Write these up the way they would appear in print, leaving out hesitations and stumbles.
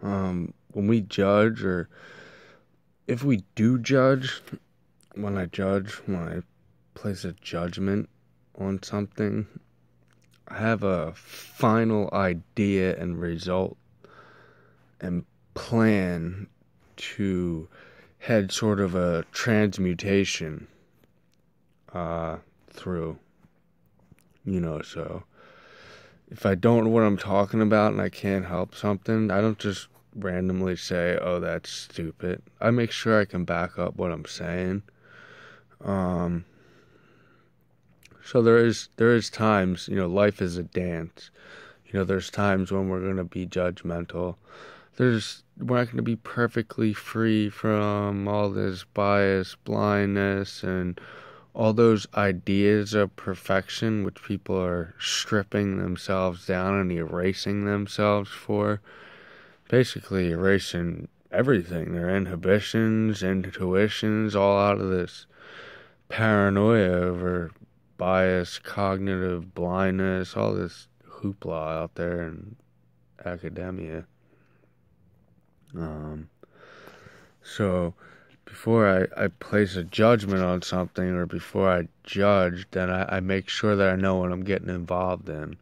When we judge, or if we do judge, when I place a judgment on something, I have a final idea and result and plan to head sort of a transmutation through, so if I don't know what I'm talking about and I can't help something, I don't just randomly say, oh, that's stupid. I make sure I can back up what I'm saying. So there is times, life is a dance. There's times when we're going to be judgmental. We're not going to be perfectly free from all this bias, blindness, and all those ideas of perfection, which people are stripping themselves down and erasing themselves for. Basically erasing everything, their inhibitions, intuitions, all out of this paranoia over bias, cognitive blindness, all this hoopla out there in academia. So before I place a judgment on something, or before I judge, then I make sure that I know what I'm getting involved in.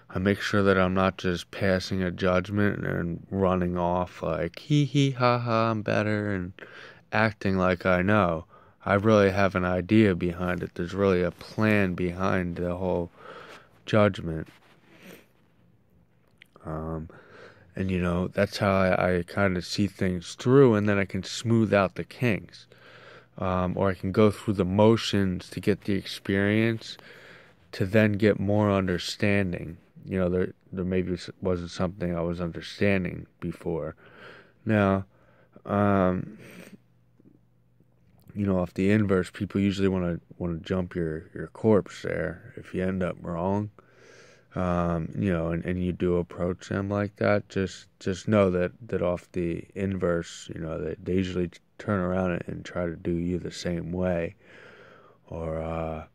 I make sure that I'm not just passing a judgment and running off like, hee hee ha ha, I'm better, and acting like I know. I really have an idea behind it. There's really a plan behind the whole judgment. And that's how I kind of see things through, and then I can smooth out the kinks. Or I can go through the motions to get the experience, to then get more understanding. There maybe wasn't something I was understanding before. Now, off the inverse, people usually want to jump your corpse there if you end up wrong. And you do approach them like that, just know that off the inverse, they usually turn around and try to do you the same way, or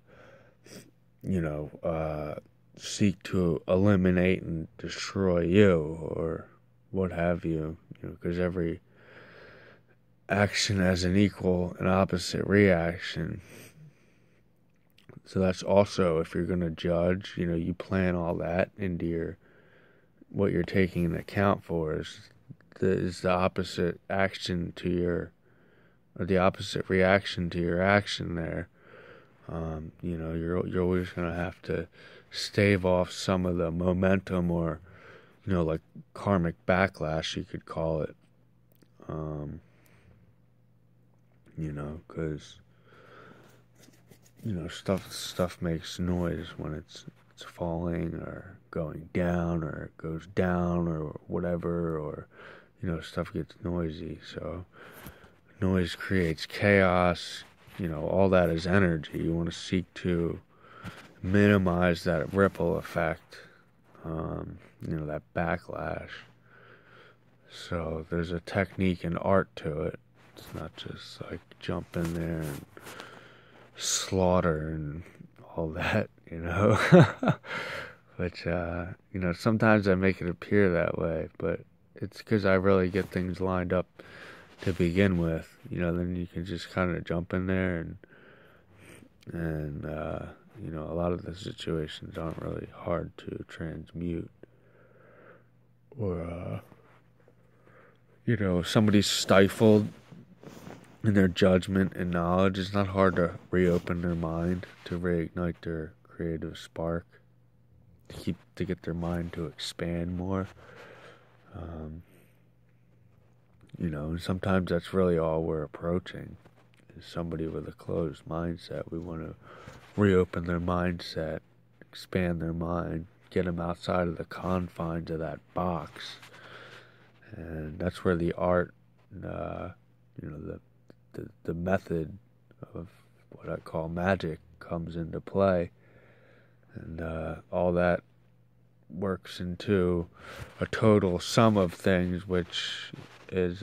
seek to eliminate and destroy you, or what have you, because every action has an equal and opposite reaction. So that's also, if you're going to judge, you plan all that into what you're taking into account for is the opposite action to or the opposite reaction to your action there. You're always going to have to stave off some of the momentum, or, like karmic backlash, you could call it. Because stuff makes noise when it's falling or going down, or it goes down, or whatever, or stuff gets noisy. So noise creates chaos. All that is energy. You want to seek to minimize that ripple effect, that backlash. So there's a technique and art to it. It's not just like jump in there and slaughter and all that, Which, sometimes I make it appear that way, but it's because I really get things lined up to begin with. Then you can just kind of jump in there, and a lot of the situations aren't really hard to transmute. Or, if somebody's stifled in their judgment and knowledge, it's not hard to reopen their mind, to reignite their creative spark, to get their mind to expand more. And sometimes that's really all we're approaching, is somebody with a closed mindset. We want to reopen their mindset, expand their mind, get them outside of the confines of that box. And that's where the art, the method of what I call magic comes into play. And all that works into a total sum of things, which is,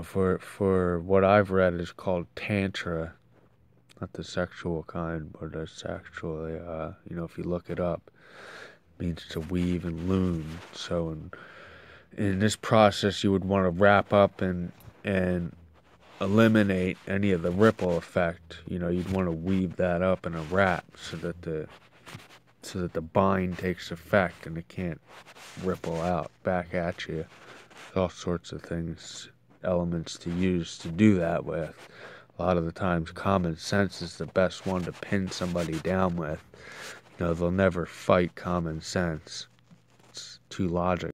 for what I've read, is called Tantra. Not the sexual kind, but it's actually, if you look it up, it means to weave and loom. So in this process, you would want to wrap up and eliminate any of the ripple effect. You'd want to weave that up in a wrap so that the bind takes effect and it can't ripple out back at you. There's all sorts of things, elements to use to do that with. A lot of the times, common sense is the best one to pin somebody down with. They'll never fight common sense. It's too logical.